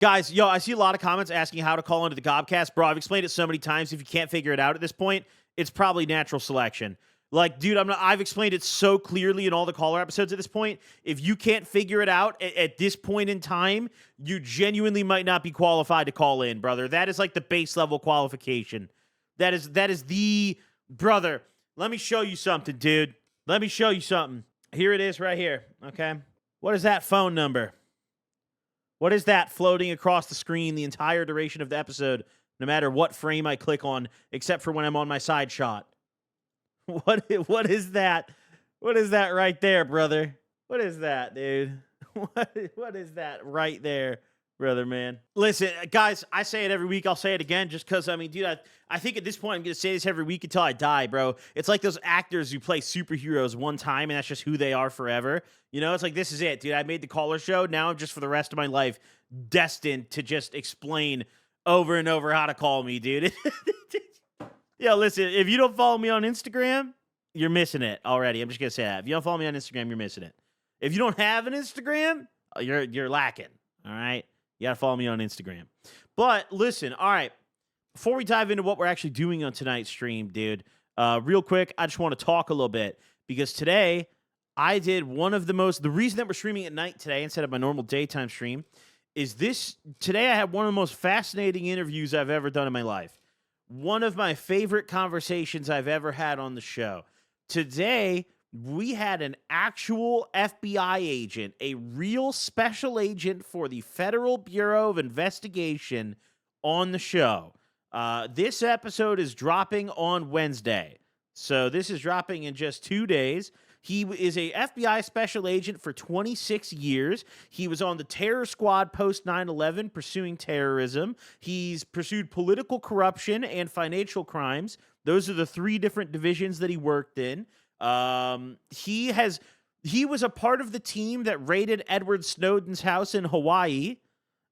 Guys, yo, I see a lot of comments asking how to call into the Gobcast. Bro, I've explained it so many times. If you can't figure it out at this point, it's probably natural selection. Like, dude, I've explained it so clearly in all the caller episodes at this point. If you can't figure it out at this point in time, you genuinely might not be qualified to call in, brother. That is like the base level qualification. That is the brother. Let me show you something, dude. Let me show you something. Here it is right here, okay? What is that phone number? What is that floating across the screen the entire duration of the episode, no matter what frame I click on, except for when I'm on my side shot? What is that? What is that right there, brother? What is that, dude? What is that right there, brother, man? Listen, guys, I say it every week. I'll say it again just because, I mean, dude, I think at this point I'm going to say this every week until I die, bro. It's like those actors who play superheroes one time, and that's just who they are forever. You know, it's like, this is it, dude. I made the caller show. Now I'm just for the rest of my life destined to just explain over and over how to call me, dude. Yo, listen, if you don't follow me on Instagram, you're missing it already. I'm just going to say that. If you don't follow me on Instagram, you're missing it. If you don't have an Instagram, you're lacking, all right? You got to follow me on Instagram. But listen, all right, before we dive into what we're actually doing on tonight's stream, dude, real quick, I just want to talk a little bit because today I did the reason that we're streaming at night today instead of my normal daytime stream is today I had one of the most fascinating interviews I've ever done in my life. One of my favorite conversations I've ever had on the show. Today, we had an actual FBI agent, a real special agent for the Federal Bureau of Investigation on the show. This episode is dropping on Wednesday. So this is dropping in just 2 days. He is a FBI special agent for 26 years. He was on the terror squad post 9/11 pursuing terrorism. He's pursued political corruption and financial crimes. Those are the 3 different divisions that he worked in. He was a part of the team that raided Edward Snowden's house in Hawaii.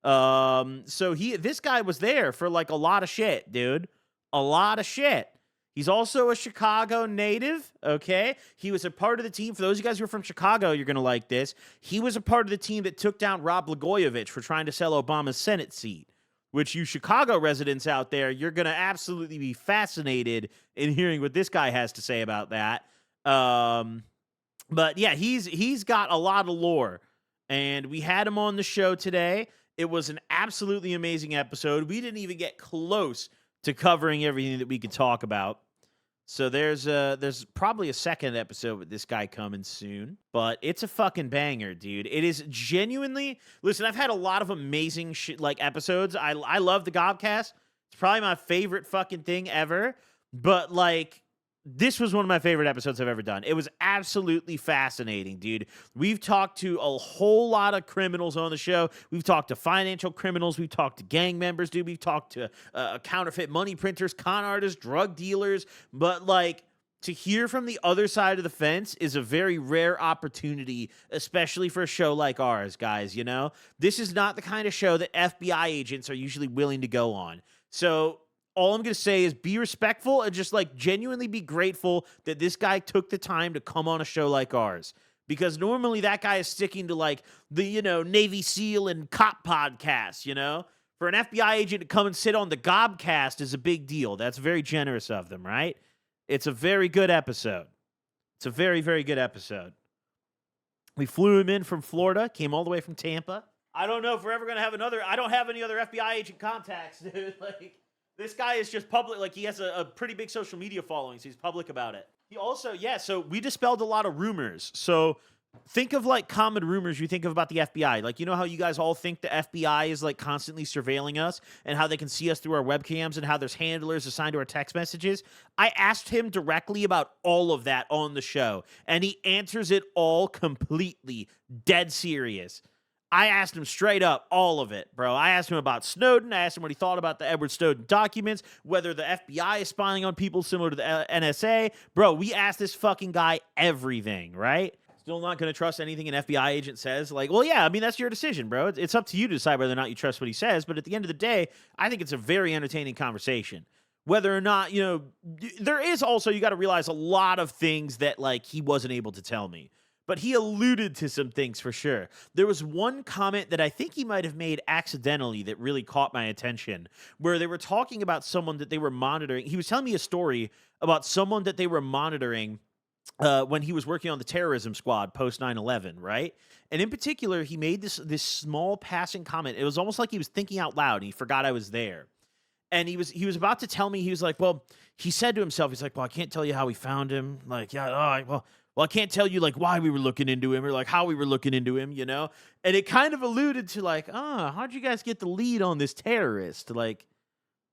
This guy was there for like a lot of shit, dude. A lot of shit. He's also a Chicago native, okay? He was a part of the team. For those of you guys who are from Chicago, you're going to like this. He was a part of the team that took down Rod Blagojevich for trying to sell Obama's Senate seat, which you Chicago residents out there, you're going to absolutely be fascinated in hearing what this guy has to say about that. But yeah, he's got a lot of lore, and we had him on the show today. It was an absolutely amazing episode. We didn't even get close to covering everything that we could talk about. So there's probably a second episode with this guy coming soon, but it's a fucking banger, dude. It is genuinely. Listen, I've had a lot of amazing episodes. I love the Gobcast. It's probably my favorite fucking thing ever. But like, this was one of my favorite episodes I've ever done. It was absolutely fascinating, dude. We've talked to a whole lot of criminals on the show. We've talked to financial criminals. We've talked to gang members, dude. We've talked to counterfeit money printers, con artists, drug dealers. But like, to hear from the other side of the fence is a very rare opportunity, especially for a show like ours, guys, you know? This is not the kind of show that FBI agents are usually willing to go on. So all I'm going to say is be respectful and just like genuinely be grateful that this guy took the time to come on a show like ours. Because normally that guy is sticking to like the, you know, Navy SEAL and cop podcasts, you know? For an FBI agent to come and sit on the Gobcast is a big deal. That's very generous of them, right? It's a very good episode. It's a very, very good episode. We flew him in from Florida, came all the way from Tampa. I don't know if we're ever going to have I don't have any other FBI agent contacts, dude. Like, this guy is just public. Like, he has a pretty big social media following, so he's public about it. He also, so we dispelled a lot of rumors. So think of, like, common rumors you think of about the FBI. Like, you know how you guys all think the FBI is, like, constantly surveilling us and how they can see us through our webcams and how there's handlers assigned to our text messages? I asked him directly about all of that on the show, and he answers it all completely dead serious. I asked him straight up all of it, bro. I asked him about Snowden. I asked him what he thought about the Edward Snowden documents, whether the FBI is spying on people similar to the NSA. Bro, we asked this fucking guy everything, right? Still not going to trust anything an FBI agent says. Like, well, yeah, I mean, that's your decision, bro. It's up to you to decide whether or not you trust what he says. But at the end of the day, I think it's a very entertaining conversation. Whether or not, you know, there is also, you got to realize a lot of things that, like, he wasn't able to tell me. but he alluded to some things for sure. There was one comment that I think he might have made accidentally that really caught my attention, where they were talking about someone that they were monitoring. He was telling me a story about someone that they were monitoring when he was working on the terrorism squad post 9/11, right? And in particular, he made this small passing comment. It was almost like he was thinking out loud and he forgot I was there. And he was about to tell me, he was like, well, he said to himself, he's like, well, I can't tell you how we found him. Like, yeah, all right, well, I can't tell you like why we were looking into him or like how we were looking into him, you know? And it kind of alluded to like, how'd you guys get the lead on this terrorist? Like,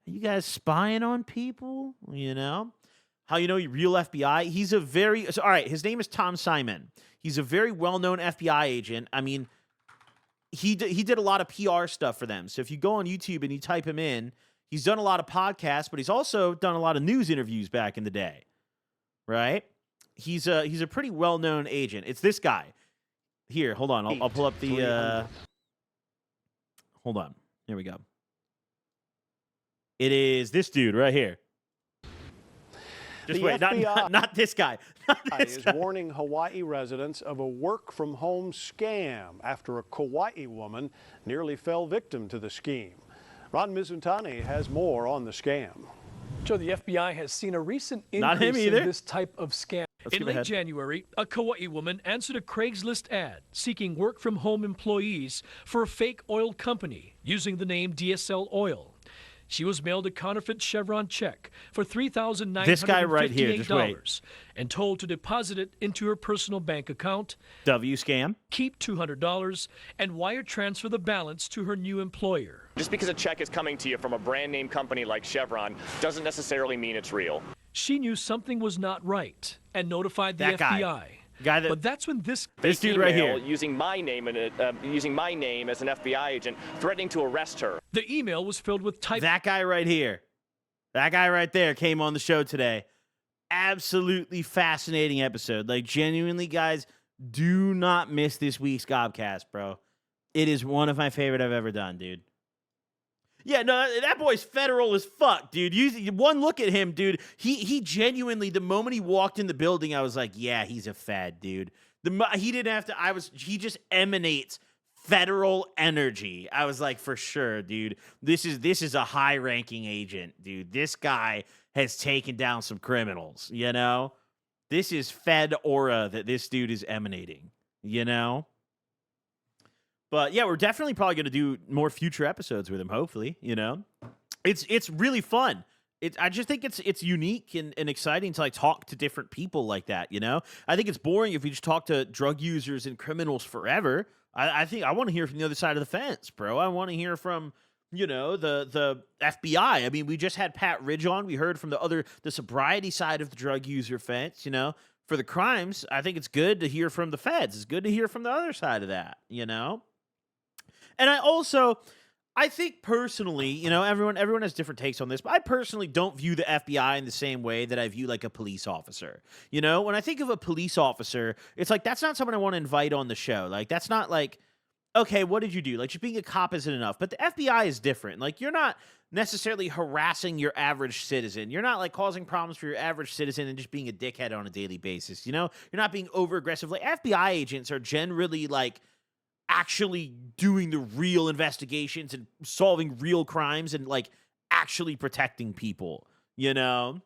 are you guys spying on people? You know? How you know real FBI? He's a very, all right, his name is Tom Simon. He's a very well-known FBI agent. I mean, he did a lot of PR stuff for them. So if you go on YouTube and you type him in, he's done a lot of podcasts, but he's also done a lot of news interviews back in the day, right? He's a pretty well-known agent. It's this guy. Here, hold on. I'll pull up the hold on. Here we go. It is this dude right here. Just wait, not this guy. Not this guy. Is warning Hawaii residents of a work-from-home scam after a Kauai woman nearly fell victim to the scheme. Ron Mizutani has more on the scam. Joe, the FBI has seen a recent increase in this type of scam. In late January, a Kauai woman answered a Craigslist ad seeking work-from-home employees for a fake oil company using the name DSL Oil. She was mailed a counterfeit Chevron check for $3,958 this guy right here, just wait. And told to deposit it into her personal bank account, W scam, keep $200, and wire transfer the balance to her new employer. Just because a check is coming to you from a brand name company like Chevron doesn't necessarily mean it's real. She knew something was not right and notified the FBI. But that's when this dude right here, using my name as an FBI agent, threatening to arrest her. The email was filled with type. That guy right here, that guy right there came on the show today. Absolutely fascinating episode. Like genuinely, guys, do not miss this week's Gobcast, bro. It is one of my favorite I've ever done, dude. Yeah, no, that boy's federal as fuck, dude. One look at him, dude. He genuinely, the moment he walked in the building, I was like, yeah, he's a fed, dude. He didn't have to. He just emanates federal energy. I was like, for sure, dude. This is a high-ranking agent, dude. This guy has taken down some criminals. You know, this is Fed aura that this dude is emanating. You know. But yeah, we're definitely probably going to do more future episodes with him. Hopefully, you know, it's really fun. I just think it's unique and exciting to like talk to different people like that. You know, I think it's boring if we just talk to drug users and criminals forever. I think I want to hear from the other side of the fence, bro. I want to hear from, you know, the FBI. I mean, we just had Pat Ridge on. We heard from the sobriety side of the drug user fence. You know, for the crimes, I think it's good to hear from the feds. It's good to hear from the other side of that. You know. And I think personally, you know, everyone has different takes on this, but I personally don't view the FBI in the same way that I view like a police officer. You know, when I think of a police officer, it's like, that's not someone I want to invite on the show. Like, that's not like, okay, what did you do? Like, just being a cop isn't enough. But the FBI is different. Like, you're not necessarily harassing your average citizen. You're not like causing problems for your average citizen and just being a dickhead on a daily basis. You know, you're not being over aggressive. Like, FBI agents are generally like, actually doing the real investigations and solving real crimes and like actually protecting people, you know?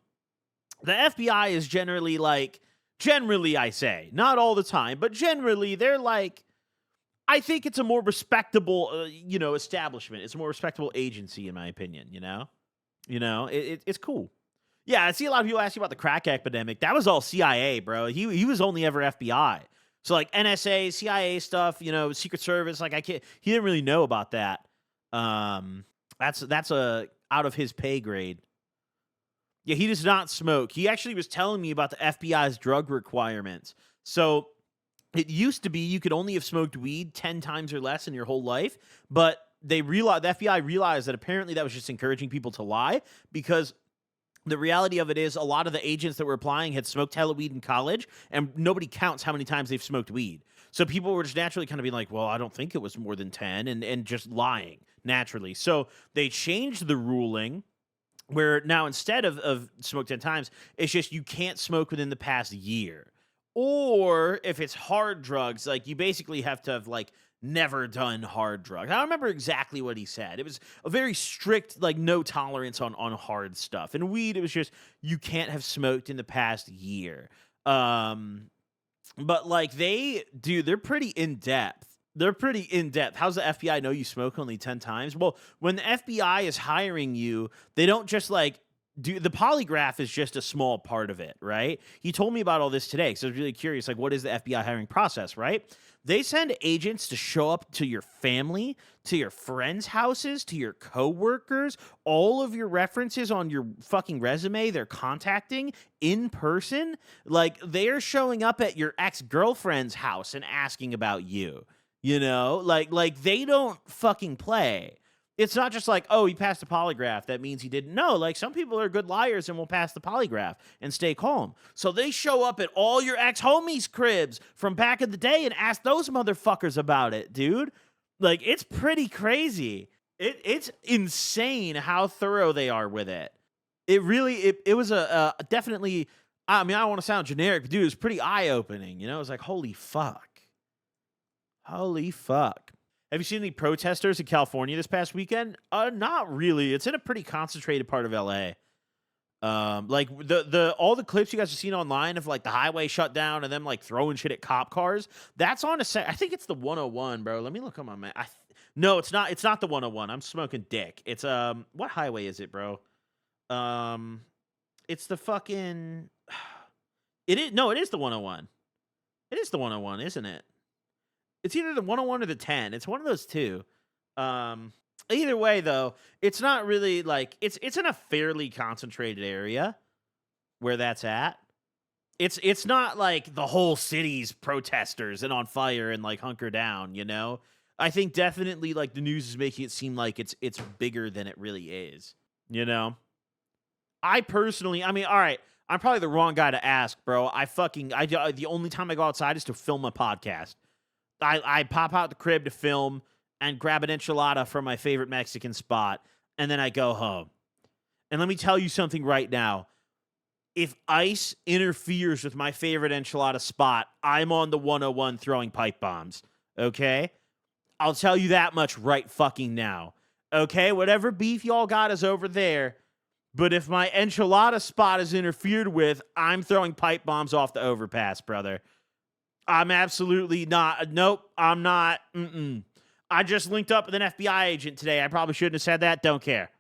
The FBI is generally I say, not all the time, but generally they're like, I think it's a more respectable, you know, establishment. It's a more respectable agency in my opinion, you know? It's cool. Yeah, I see a lot of people asking about the crack epidemic. That was all CIA, bro. He was only ever FBI. So like NSA, CIA stuff, you know, Secret Service, like he didn't really know about that. That's out of his pay grade. Yeah, he does not smoke. He actually was telling me about the FBI's drug requirements. So it used to be you could only have smoked weed 10 times or less in your whole life, but the FBI realized that apparently that was just encouraging people to lie, because the reality of it is a lot of the agents that were applying had smoked hella weed in college, and nobody counts how many times they've smoked weed. So people were just naturally kind of being like, well, I don't think it was more than 10, and just lying naturally. So they changed the ruling where now instead of smoke 10 times, it's just you can't smoke within the past year. Or if it's hard drugs, like you basically have to have like never done hard drugs. I don't remember exactly what he said. It was a very strict, like no tolerance on hard stuff. And weed, it was just you can't have smoked in the past year. But like they're pretty in depth. They're pretty in depth. How's the FBI know you smoke only 10 times? Well, when the FBI is hiring you, they don't just like the polygraph is just a small part of it, right? He told me about all this today because I was really curious. Like, what is the FBI hiring process, right? They send agents to show up to your family, to your friends' houses, to your coworkers, all of your references on your fucking resume. They're contacting in person. Like, they're showing up at your ex-girlfriend's house and asking about you. You know, like they don't fucking play. It's not just like, oh, he passed the polygraph. That means he didn't know. Like, some people are good liars and will pass the polygraph and stay calm. So they show up at all your ex-homies' cribs from back in the day and ask those motherfuckers about it, dude. Like, it's pretty crazy. It's insane how thorough they are with it. It really, it was a definitely, I mean, I don't want to sound generic, but dude, it was pretty eye-opening. You know, it was like, holy fuck. Holy fuck. Have you seen any protesters in California this past weekend? Not really. It's in a pretty concentrated part of LA. Like the all the clips you guys have seen online of like the highway shut down and them like throwing shit at cop cars. That's on I think it's the 101, bro. Let me look on my map. No, it's not. It's not the 101. I'm smoking dick. It's what highway is it, bro? It's the fucking. It is no. It is the 101. It is the 101, isn't it? It's either the 101 or the 10. It's one of those two. Either way, though, it's not really like it's in a fairly concentrated area where that's at. It's not like the whole city's protesters and on fire and like hunker down, you know? I think definitely like the news is making it seem like it's bigger than it really is, you know? I personally, I mean, all right, I'm probably the wrong guy to ask, bro. The only time I go outside is to film a podcast. I pop out the crib to film and grab an enchilada from my favorite Mexican spot, and then I go home. And let me tell you something right now. If ICE interferes with my favorite enchilada spot, I'm on the 101 throwing pipe bombs, okay? I'll tell you that much right fucking now, okay? Whatever beef y'all got is over there, but if my enchilada spot is interfered with, I'm throwing pipe bombs off the overpass, brother. I'm absolutely not. Nope, I'm not. I just linked up with an FBI agent today. I probably shouldn't have said that. Don't care.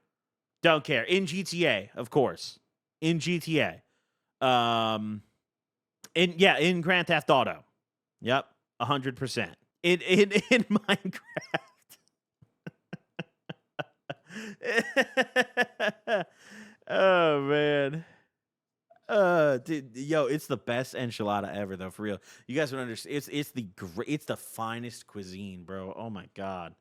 Don't care. In GTA, of course. In GTA. In Grand Theft Auto. Yep, 100%. In Minecraft. Oh, man. Dude, yo, it's the best enchilada ever, though, for real. You guys don't understand. It's the finest cuisine, bro. Oh my god.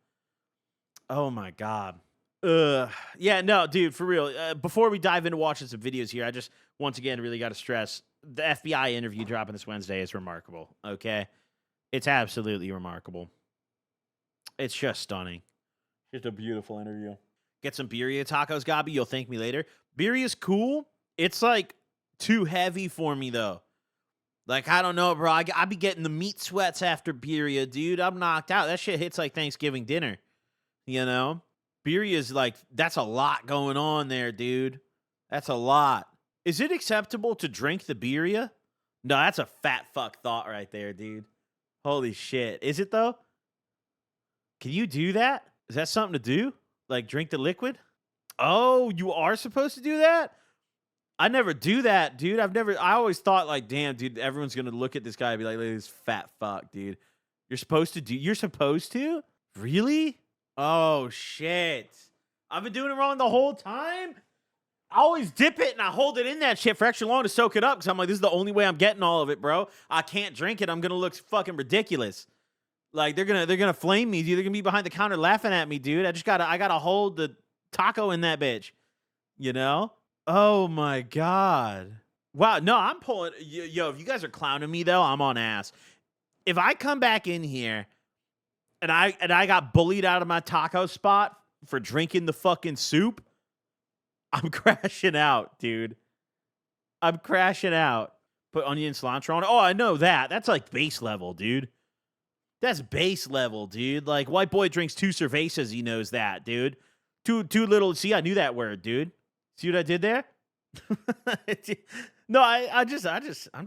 Oh my god. Yeah, no, dude, for real. Before we dive into watching some videos here, I just once again really got to stress the FBI interview dropping this Wednesday is remarkable. Okay, it's absolutely remarkable. It's just stunning. Just a beautiful interview. Get some birria tacos, Gabi. You'll thank me later. Birria's cool. It's like too heavy for me, though. Like, I don't know, bro. I be getting the meat sweats after birria, dude. I'm knocked out. That shit hits like Thanksgiving dinner, you know? Birria is like, that's a lot going on there, dude. That's a lot. Is it acceptable to drink the birria? No, that's a fat fuck thought right there, dude. Holy shit. Is it, though? Can you do that? Is that something to do? Like, drink the liquid? Oh, you are supposed to do that? I never do that, dude. I always thought like, damn, dude, everyone's going to look at this guy and be like, look at this fat fuck, dude. You're supposed to? Really? Oh, shit. I've been doing it wrong the whole time? I always dip it and I hold it in that shit for extra long to soak it up because I'm like, this is the only way I'm getting all of it, bro. I can't drink it. I'm going to look fucking ridiculous. Like, they're gonna flame me, dude. They're going to be behind the counter laughing at me, dude. I gotta hold the taco in that bitch, you know? Oh my god! Wow, no, I'm pulling. Yo, if you guys are clowning me though, I'm on ass. If I come back in here and I got bullied out of my taco spot for drinking the fucking soup, I'm crashing out, dude. I'm crashing out. Put onion and cilantro on it. Oh, I know that. That's like base level, dude. That's base level, dude. Like, white boy drinks 2 cervezas. He knows that, dude. Two little. See, I knew that word, dude. See what I did there? No, I'm just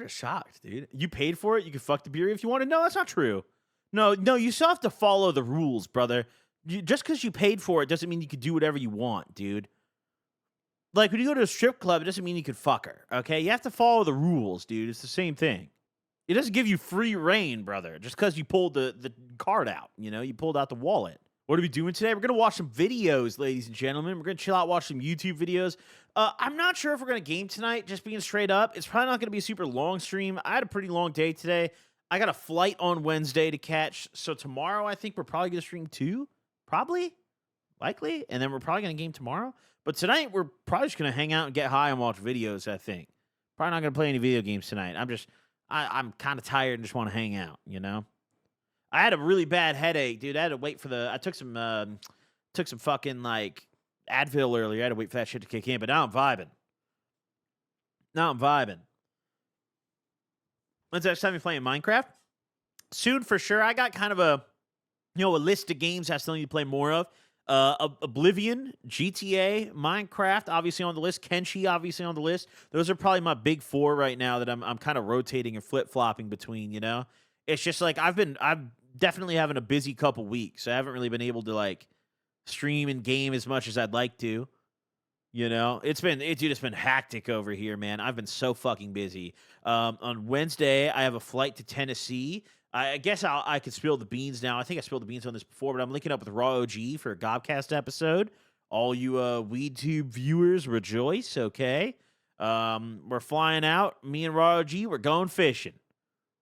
shocked, dude. You paid for it. You can fuck the beer if you want to. No, that's not true. No, you still have to follow the rules, brother. Just because you paid for it doesn't mean you can do whatever you want, dude. Like, when you go to a strip club, it doesn't mean you can fuck her, okay? You have to follow the rules, dude. It's the same thing. It doesn't give you free reign, brother, just because you pulled the card out, you pulled out the wallet. What are we doing today? We're going to watch some videos, ladies and gentlemen. We're going to chill out, watch some YouTube videos. I'm not sure if we're going to game tonight, just being straight up. It's probably not going to be a super long stream. I had a pretty long day today. I got a flight on Wednesday to catch, so tomorrow I think we're probably going to stream 2. Probably. Likely. And then we're probably going to game tomorrow. But tonight, we're probably just going to hang out and get high and watch videos, I think. Probably not going to play any video games tonight. I'm kind of tired and just want to hang out, I had a really bad headache, dude. I had to wait for I took some fucking, like, Advil earlier. I had to wait for that shit to kick in, but now I'm vibing. When's the next time you're playing Minecraft? Soon, for sure. I got kind of a list of games I still need to play more of. Oblivion, GTA, Minecraft, obviously on the list. Kenshi, obviously on the list. Those are probably my big 4 right now that I'm kind of rotating and flip-flopping between, It's just like I'm definitely having a busy couple weeks. I haven't really been able to, like, stream and game as much as I'd like to. It's been hectic over here, man. I've been so fucking busy. On Wednesday, I have a flight to Tennessee. I guess I could spill the beans now. I think I spilled the beans on this before, but I'm linking up with Raw OG for a Gobcast episode. All you WeedTube viewers, rejoice, okay? We're flying out. Me and Raw OG, we're going fishing.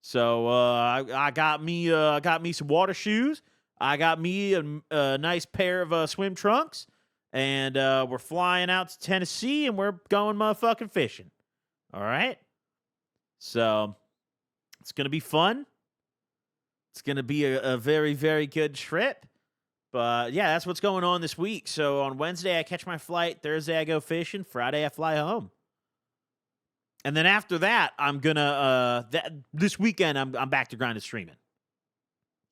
So I got me some water shoes. I got me a nice pair of swim trunks. And we're flying out to Tennessee, and we're going motherfucking fishing. All right? So it's going to be fun. It's going to be a very, very good trip. But, yeah, that's what's going on this week. So on Wednesday, I catch my flight. Thursday, I go fishing. Friday, I fly home. And then after that, I'm going to this weekend, I'm back to grinding streaming.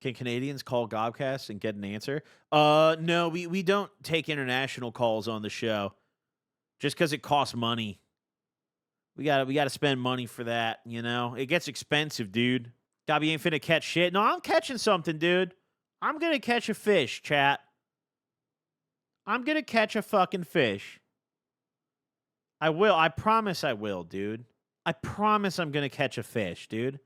Can Canadians call Gobcast and get an answer? No, we don't take international calls on the show. Just because it costs money. We gotta spend money for that, It gets expensive, dude. Gobby ain't finna catch shit. No, I'm catching something, dude. I'm gonna catch a fish, chat. I'm gonna catch a fucking fish. I will. I promise I will, dude. I promise I'm gonna catch a fish, dude.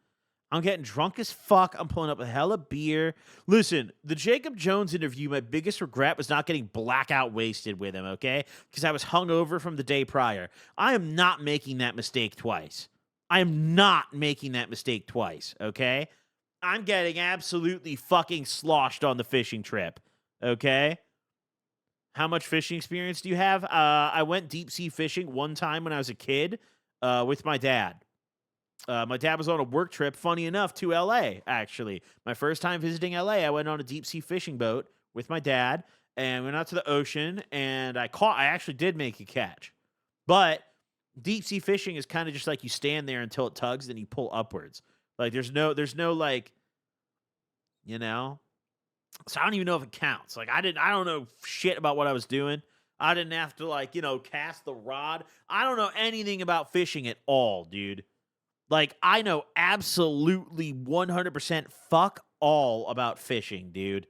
I'm getting drunk as fuck. I'm pulling up a hella beer. Listen, the Jacob Jones interview, my biggest regret was not getting blackout wasted with him, okay? Because I was hungover from the day prior. I am not making that mistake twice. Okay? I'm getting absolutely fucking sloshed on the fishing trip, okay? How much fishing experience do you have? I went deep sea fishing one time when I was a kid with my dad. My dad was on a work trip, funny enough, to L.A., actually. My first time visiting L.A., I went on a deep-sea fishing boat with my dad, and went out to the ocean, and I actually did make a catch. But deep-sea fishing is kind of just like you stand there until it tugs, then you pull upwards. Like, there's no, like, So I don't even know if it counts. Like, I don't know shit about what I was doing. I didn't have to, cast the rod. I don't know anything about fishing at all, dude. Like, I know absolutely 100% fuck all about fishing, dude.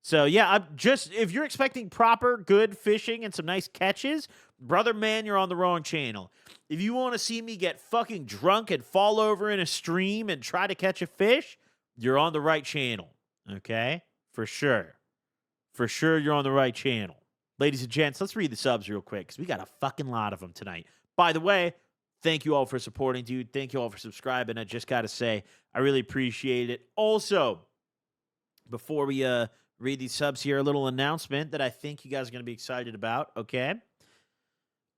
So, yeah, if you're expecting proper, good fishing and some nice catches, brother, man, you're on the wrong channel. If you want to see me get fucking drunk and fall over in a stream and try to catch a fish, you're on the right channel, okay? For sure. For sure, you're on the right channel. Ladies and gents, let's read the subs real quick, because we got a fucking lot of them tonight. By the way, thank you all for supporting, dude. Thank you all for subscribing. I just got to say, I really appreciate it. Also, before we read these subs here, a little announcement that I think you guys are going to be excited about, okay?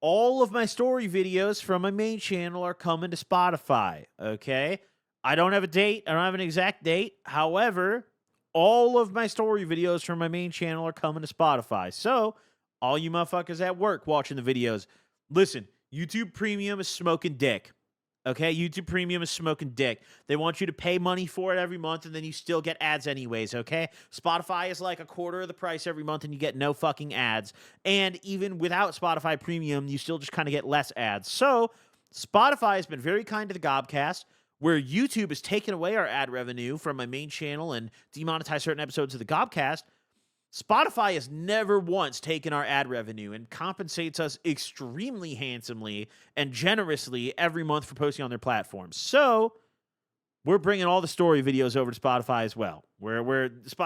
All of my story videos from my main channel are coming to Spotify, okay? I don't have a date. I don't have an exact date. However, all of my story videos from my main channel are coming to Spotify. So, all you motherfuckers at work watching the videos, listen, YouTube Premium is smoking dick, Okay, YouTube Premium is smoking dick. They want you to pay money for it every month, and then you still get ads anyways, okay? Spotify is like a quarter of the price every month, and you get no fucking ads. And even without Spotify Premium, you still just kind of get less ads. So, Spotify has been very kind to the Gobcast, where YouTube has taken away our ad revenue from my main channel and demonetized certain episodes of the Gobcast. Spotify has never once taken our ad revenue and compensates us extremely handsomely and generously every month for posting on their platforms. So we're bringing all the story videos over to Spotify as well.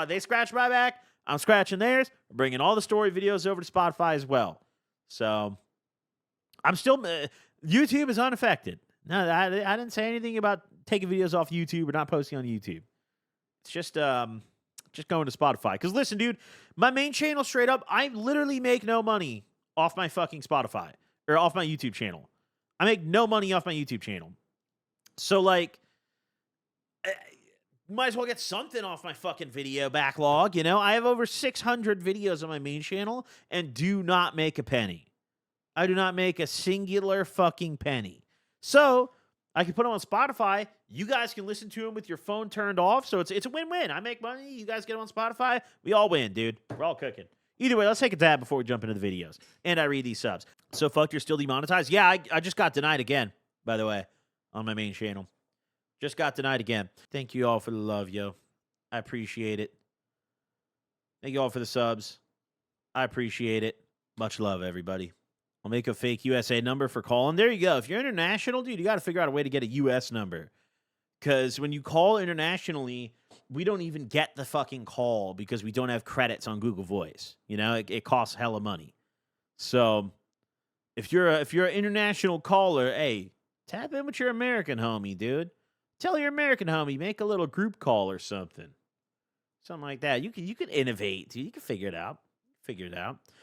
They scratch my back, I'm scratching theirs. We're bringing all the story videos over to Spotify as well. So I'm still YouTube is unaffected. No, I didn't say anything about taking videos off YouTube or not posting on YouTube. It's just going to Spotify. Because listen, dude, my main channel, straight up, I literally make no money off my fucking Spotify or off my YouTube channel. I make no money off my YouTube channel. So, like, might as well get something off my fucking video backlog, you know? I have over 600 videos on my main channel and do not make a penny. I do not make a singular fucking penny. So, I can put them on Spotify. You guys can listen to them with your phone turned off. So it's a win-win. I make money. You guys get them on Spotify. We all win, dude. We're all cooking. Either way, let's take a dab before we jump into the videos. And I read these subs. So, fuck, you're still demonetized? Yeah, I just got denied again, by the way, on my main channel. Just got denied again. Thank you all for the love, yo. I appreciate it. Thank you all for the subs. I appreciate it. Much love, everybody. I'll make a fake USA number for calling. There you go. If you're international, dude, you got to figure out a way to get a US number. Because when you call internationally, we don't even get the fucking call because we don't have credits on Google Voice. You know, it costs hella money. So if you're an international caller, hey, tap in with your American homie, dude. Tell your American homie, make a little group call or something. Something like that. You can innovate, dude. You can figure it out.